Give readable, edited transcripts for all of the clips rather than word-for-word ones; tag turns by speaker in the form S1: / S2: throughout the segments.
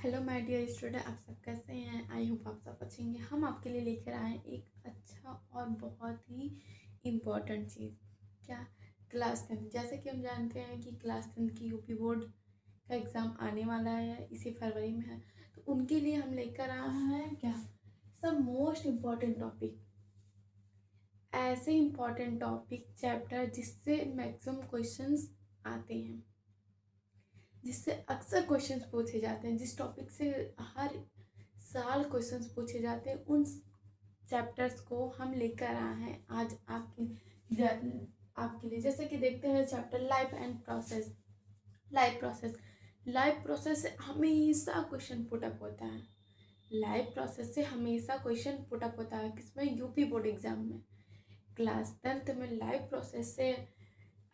S1: Hello my dear student, आप सब कैसे हैं? आई होप आप सब अच्छे होंगे। हम आपके लिए लेकर आए हैं एक अच्छा और बहुत ही इम्पोर्टेंट चीज़। क्या? क्लास 10। जैसे कि हम जानते हैं कि क्लास 10 की यूपी बोर्ड का एग्ज़ाम आने वाला है, इसी फरवरी में है। तो उनके लिए हम लेकर आए हैं क्या, सब मोस्ट इम्पॉर्टेंट टॉपिक, ऐसे इम्पॉर्टेंट टॉपिक चैप्टर जिससे मैक्सिमम क्वेश्चंस आते हैं, जिससे अक्सर क्वेश्चंस पूछे जाते हैं, जिस टॉपिक से हर साल क्वेश्चंस पूछे जाते हैं, उन चैप्टर्स को हम लेकर आए हैं आज आपके लिए। जैसे कि देखते हैं chapter life and process. Life process से हमेशा क्वेश्चन पुटअप होता है। लाइफ प्रोसेस से हमेशा क्वेश्चन पुटअप होता है, किसमें? यूपी बोर्ड एग्जाम में। क्लास 10th में लाइफ प्रोसेस से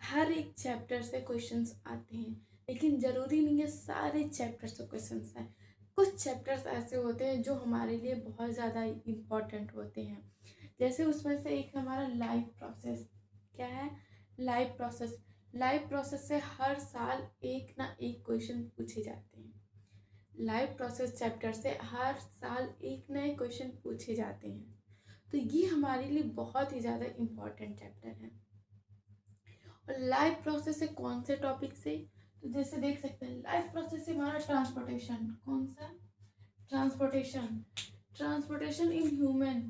S1: हर एक चैप्टर से क्वेश्चंस आते हैं, लेकिन ज़रूरी नहीं है सारे चैप्टर से क्वेश्चंस आए। कुछ चैप्टर्स ऐसे होते हैं जो हमारे लिए बहुत ज़्यादा इम्पॉर्टेंट होते हैं। जैसे उसमें से एक हमारा लाइफ प्रोसेस। क्या है? लाइफ प्रोसेस से हर साल एक ना एक क्वेश्चन पूछे जाते हैं। लाइफ प्रोसेस चैप्टर से हर साल एक नए क्वेश्चन पूछे जाते हैं। तो ये हमारे लिए बहुत ही ज़्यादा इम्पॉर्टेंट चैप्टर है। और लाइफ प्रोसेस से कौन से टॉपिक से? तो जैसे देख सकते हैं लाइफ प्रोसेस से हमारा ट्रांसपोर्टेशन। कौन सा? Transportation. Transportation in human.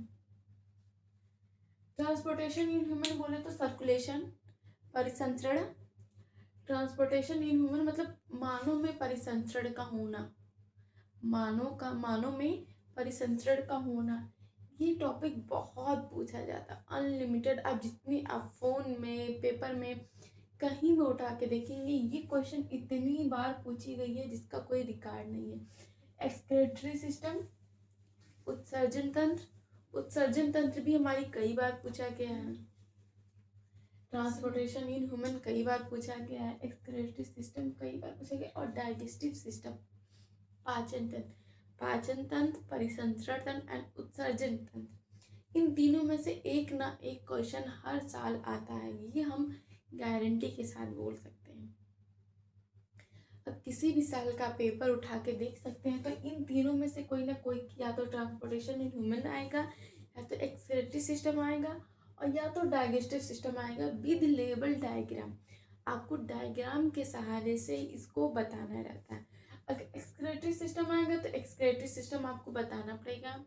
S1: Transportation in human बोले तो सर्कुलेशन, परिसंचरण। ट्रांसपोर्टेशन इन ह्यूमन मतलब मानव में परिसंचरण का होना, मानव में परिसंचरण का होना। ये टॉपिक बहुत पूछा जाता है, अनलिमिटेड। आप जितनी आप फोन में, पेपर में, कहीं भी उठा के देखेंगे, ये क्वेश्चन इतनी बार पूछी गई है जिसका कोई रिकॉर्ड नहीं है। एक्सक्रीटरी सिस्टम, उत्सर्जन तंत्र भी हमारी कई बार पूछा गया है। ट्रांसपोर्टेशन इन ह्यूमन कई बार पूछा गया है, एक्सक्रीटरी सिस्टम कई बार पूछा गया, और डाइजेस्टिव सिस्टम, पाचन तंत्र, परिसंचरण तंत्र एंड उत्सर्जन तंत्र। इन तीनों में से एक ना एक क्वेश्चन हर साल आता है, ये हम गारंटी के साथ बोल सकते हैं। अब किसी भी साल का पेपर उठा के देख सकते हैं, तो इन तीनों में से कोई ना कोई, या तो ट्रांसपोर्टेशन इन ह्यूमन आएगा, या तो एक्सक्रीटरी सिस्टम आएगा, और या तो डाइजेस्टिव सिस्टम आएगा विद लेबल डायग्राम। आपको डायग्राम के सहारे से इसको बताना रहता है। अगर एक्सक्रीटरी सिस्टम आएगा तो एक्सक्रीटरी सिस्टम आपको बताना पड़ेगा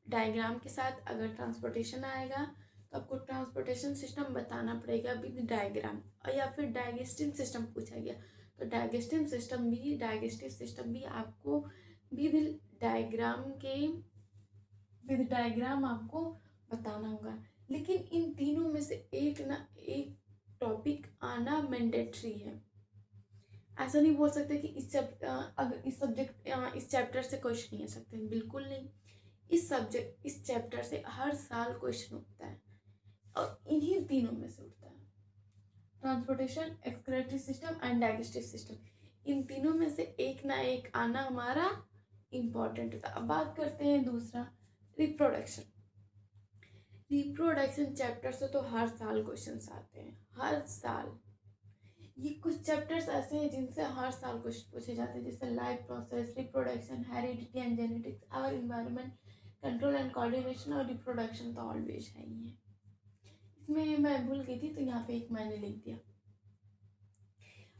S1: डायग्राम के साथ। अगर ट्रांसपोर्टेशन आएगा तो आपको ट्रांसपोर्टेशन सिस्टम बताना पड़ेगा विद डायग्राम। और या फिर डाइजेस्टिव सिस्टम पूछा गया तो डाइजेस्टिव सिस्टम भी आपको विद डायग्राम आपको बताना होगा। लेकिन इन तीनों में से एक ना एक टॉपिक आना मैंडेटरी है। ऐसा नहीं बोल सकते कि इस चैप्टर से क्वेश्चन नहीं आ सकते, बिल्कुल नहीं। इस चैप्टर से हर साल क्वेश्चन उठता है, और इन्हीं तीनों में से उठता है। Transportation, excretory system and digestive system, इन तीनों में से एक ना एक आना हमारा इम्पॉर्टेंट होता है। अब बात करते हैं दूसरा, रिप्रोडक्शन। रिप्रोडक्शन चैप्टर से तो हर साल क्वेश्चंस आते हैं, हर साल। ये कुछ चैप्टर्स ऐसे हैं जिनसे हर साल क्वेश्चन पूछे जाते हैं, जैसे life process, reproduction, heredity and genetics, our environment, control and coordination, और रिप्रोडक्शन तो ऑलवेज है ही है। इसमें मैं भूल गई थी तो यहाँ पे एक मैंने लिख दिया।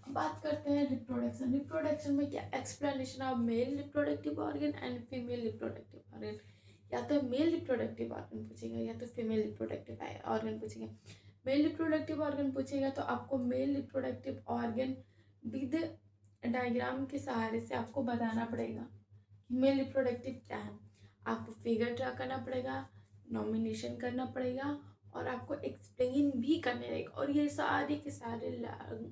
S1: अब बात करते हैं रिप्रोडक्शन। रिप्रोडक्शन में क्या? Explanation of male reproductive organ and female reproductive organ. या तो मेल रिप्रोडक्टिव ऑर्गन पूछेगा, या तो फीमेल रिप्रोडक्टिव ऑर्गन पूछेगा। मेल रिप्रोडक्टिव ऑर्गन पूछेगा तो आपको mail reproductive organ with diagram के सहारे से आपको बताना पड़ेगा कि मेल रिप्रोडक्टिव क्या है। आपको फिगर ड्रा करना पड़ेगा, नॉमिनेशन करना पड़ेगा, और आपको एक्सप्लेन भी करने रहेगा। और ये सारे के सारे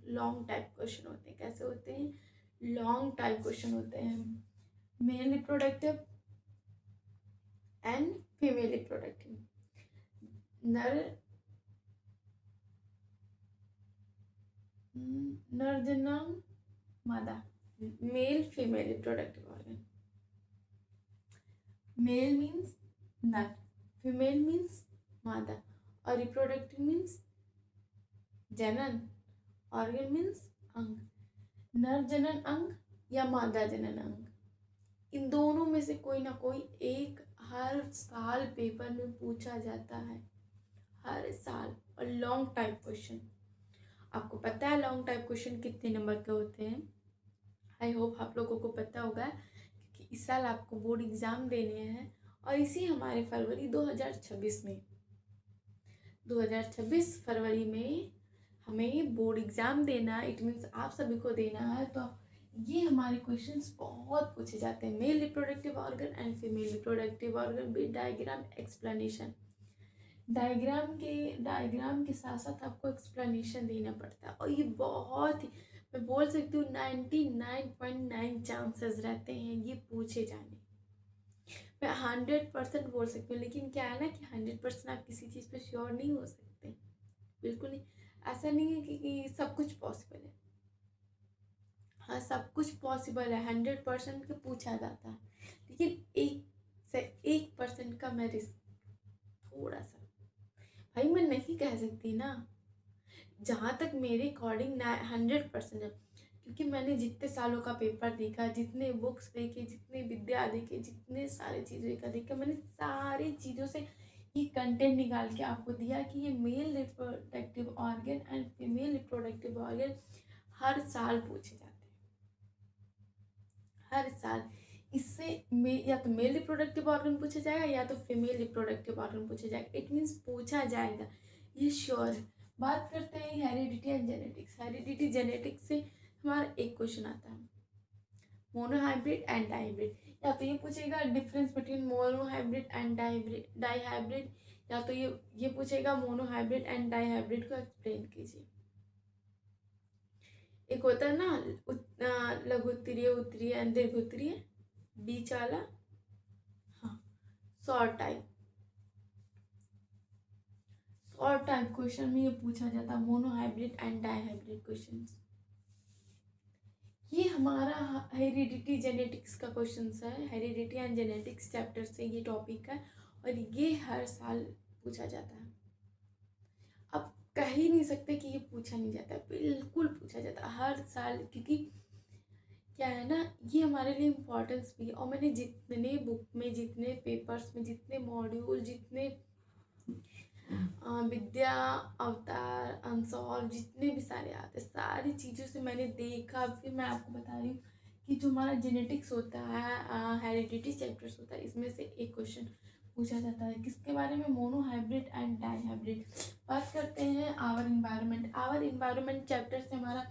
S1: लॉन्ग टाइप क्वेश्चन होते हैं। कैसे होते हैं? लॉन्ग टाइप क्वेश्चन होते हैं। Male reproductive and female reproductive, नर जन्म मादा, male female reproductive organ. Male means नर, फीमेल मीन्स मादा, और रिप्रोडक्टिव मीन्स जनन, ऑर्गन मीन्स अंग। नर जनन अंग या मादा जनन अंग। इन दोनों में से कोई ना कोई एक हर साल पेपर में पूछा जाता है, हर साल। और लॉन्ग टाइप क्वेश्चन, आपको पता है लॉन्ग टाइप क्वेश्चन कितने नंबर के होते हैं? आई होप आप लोगों को पता होगा, क्योंकि इस साल आपको बोर्ड एग्ज़ाम देने हैं। और इसी हमारे फरवरी 2026 फरवरी में हमें बोर्ड एग्ज़ाम देना है। इट मीन्स आप सभी को देना है। तो ये हमारे क्वेश्चंस बहुत पूछे जाते हैं, male reproductive organ and female reproductive organ with diagram explanation. Diagram के साथ साथ आपको एक्सप्लेनेशन देना पड़ता है। और ये बहुत ही, मैं बोल सकती हूँ 99.9 चांसेस रहते हैं ये पूछे जाने। मैं 100% बोल सकती हूँ, लेकिन क्या है ना कि 100% आप किसी चीज़ पे श्योर नहीं हो सकते। बिल्कुल नहीं, ऐसा नहीं है कि सब कुछ पॉसिबल है। हाँ, सब कुछ पॉसिबल है, 100% का पूछा जाता है, लेकिन 1% का मैं रिस्क थोड़ा सा, भाई मैं नहीं कह सकती ना। जहाँ तक मेरे अकॉर्डिंग 100% है, क्योंकि मैंने जितने सालों का पेपर देखा, जितने बुक्स देखे, जितने विद्या देखे, जितने सारे चीज़ों का देखा, मैंने सारी चीज़ों से ये कंटेंट निकाल के आपको दिया कि ये male reproductive organ and female reproductive organ हर साल पूछे जाते हैं, हर साल। इससे या तो मेल रिप्रोडक्टिव ऑर्गन पूछा जाएगा या तो फीमेल रिप्रोडक्टिव ऑर्गन पूछा जाएगा। इट मीन्स पूछा जाएगा, ये श्योर है। बात करते हैं heredity and genetics. Heredity genetics से हमारा एक क्वेश्चन आता है, मोनोहाइब्रिड एंड डाइहाइब्रिड। या तो ये पूछेगा difference between monohybrid and dihybrid, या तो ये पूछेगा मोनोहाइब्रिड एंड डाइहाइब्रिड को एक्सप्लेन कीजिए। एक होता है ना लघु उत्तरीय, उत्तरीय एंड दीर्घ उत्तरीय, बीच वाला। हाँ, शॉर्ट टाइप क्वेश्चन में ये पूछा जाता है, मोनोहाइब्रिड एंड डाइहाइब्रिड क्वेश्चंस। ये हमारा हेरिडिटी जेनेटिक्स का क्वेश्चन है, हेरिडिटी एंड जेनेटिक्स चैप्टर से ये टॉपिक है, और ये हर साल पूछा जाता है। अब कह ही नहीं सकते कि ये पूछा नहीं जाता, बिल्कुल पूछा जाता है हर साल, क्योंकि क्या है ना, ये हमारे लिए इम्पोर्टेंस भी है। और मैंने जितने बुक में, जितने पेपर्स में, जितने मॉड्यूल, जितने विद्या अवतार अनसॉल्व, जितने भी सारे आते हैं, सारी चीज़ों से मैंने देखा। फिर मैं आपको बता रही हूँ कि जो हमारा जेनेटिक्स होता है, हेरिडिटी चैप्टर्स होता है, इसमें से एक क्वेश्चन पूछा जाता है किसके बारे में, मोनोहाइब्रिड एंड डाइहाइब्रिड। बात करते हैं our environment. Our environment chapter से हमारा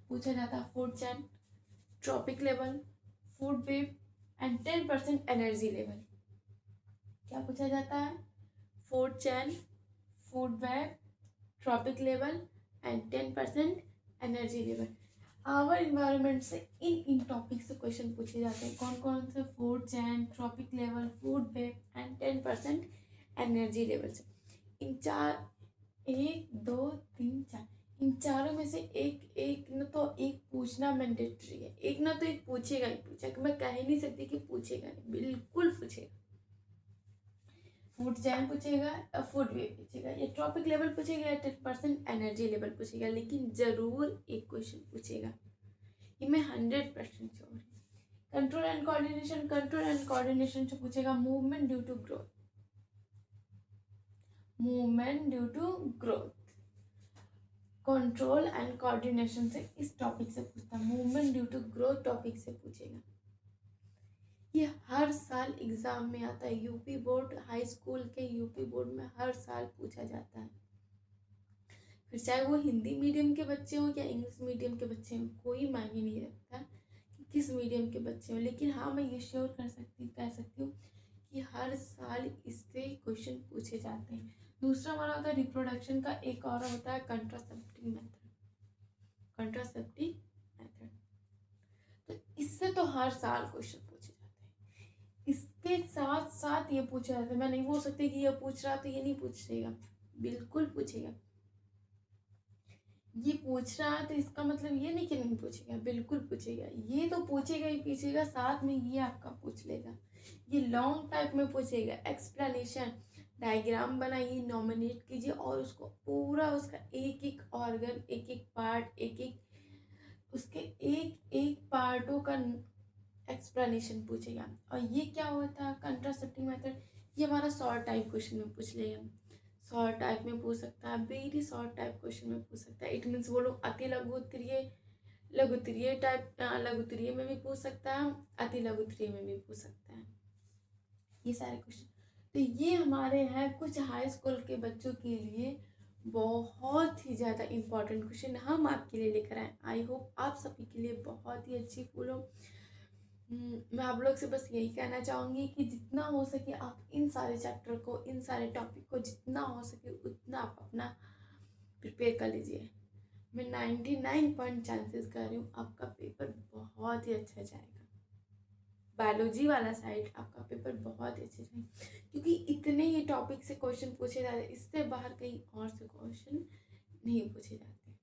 S1: पूछा जाता है food chain, trophic level, food web and 10% energy level. क्या पूछा जाता है? Food chain, food web, trophic level and 10% energy level. Our environment से इन टॉपिक से क्वेश्चन पूछे जाते हैं। कौन कौन से? Food chain, trophic level, food web and 10% energy level से। इन चार, 1 2 3 4, इन चारों में से एक न तो एक पूछना मैंडेटरी है, एक ना तो एक पूछेगा ही पूछेगा। मैं कह ही नहीं सकती कि पूछेगा नहीं, बिल्कुल पूछेगा। फूड चैन पूछेगा, फूड वेब पूछेगा, या ट्रॉपिक लेवल पूछेगा, या 10% एनर्जी लेवल पूछेगा, लेकिन जरूर एक क्वेश्चन पूछेगा, ये मैं 100% श्योर हूँ। कंट्रोल एंड कोऑर्डिनेशन से पूछेगा movement due to growth, control and coordination से इस टॉपिक से पूछता, movement due to growth topic से पूछेगा। ये हर साल एग्जाम में आता है, यूपी बोर्ड, हाई स्कूल के यूपी बोर्ड में हर साल पूछा जाता है। फिर चाहे वो हिंदी मीडियम के बच्चे हों या इंग्लिश मीडियम के बच्चे हों, कोई मायने नहीं रखता कि किस मीडियम के बच्चे हों। लेकिन हाँ, मैं ये श्योर कह सकती हूँ कि हर साल इससे क्वेश्चन पूछे जाते हैं। दूसरा हमारा होता है रिप्रोडक्शन का, एक और होता है कंट्रासेप्टिव मेथड। तो इससे तो हर साल क्वेश्चन पूछे जाते हैं। इसके साथ साथ ये पूछा जाता है, मैं नहीं बोल सकती कि ये पूछ रहा तो ये नहीं पूछेगा, बिल्कुल पूछेगा। ये पूछ रहा है तो इसका मतलब ये नहीं कि नहीं पूछेगा, बिल्कुल पूछेगा। ये तो पूछेगा ही पूछेगा, साथ में ये आपका पूछ लेगा। ये लॉन्ग टाइप में पूछेगा, एक्सप्लेनेशन, डायग्राम बनाइए, नॉमिनेट कीजिए, और उसको पूरा उसका एक एक ऑर्गन, एक एक पार्ट, उसके एक एक पार्टों का एक्सप्लेनेशन पूछेगा। और ये क्या होता है कंट्रासेप्टिंग मेथड, ये हमारा शॉर्ट टाइप क्वेश्चन में पूछ लेगा, शॉर्ट टाइप में पूछ सकता है, वेरी शॉर्ट टाइप क्वेश्चन में पूछ सकता है। इट मीन्स वो लोग अति लघुत्तरीय लघुत्तरीय टाइप लघुत्तरीय में भी पूछ सकता है, अति लघुत्तरीय में भी पूछ सकता है, ये सारे क्वेश्चन। तो ये हमारे हैं कुछ हाई स्कूल के बच्चों के लिए बहुत ही ज़्यादा इम्पोर्टेंट क्वेश्चन हम आपके लिए लेकर आए। आई होप आप सभी के लिए बहुत ही अच्छी फूल हो। मैं आप लोग से बस यही कहना चाहूँगी कि जितना हो सके आप इन सारे चैप्टर को, इन सारे टॉपिक को जितना हो सके उतना आप अपना प्रिपेयर कर लीजिए। मैं 99 पॉइंट चांसेस कर रही हूँ आपका पेपर बहुत ही अच्छा जाएगा। बायोलॉजी वाला साइड आपका पेपर बहुत ही अच्छा जाएगा, क्योंकि इतने ही टॉपिक से क्वेश्चन पूछे जाते हैं, इससे बाहर कहीं और से क्वेश्चन नहीं पूछे जाते।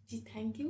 S1: जी थैंक यू।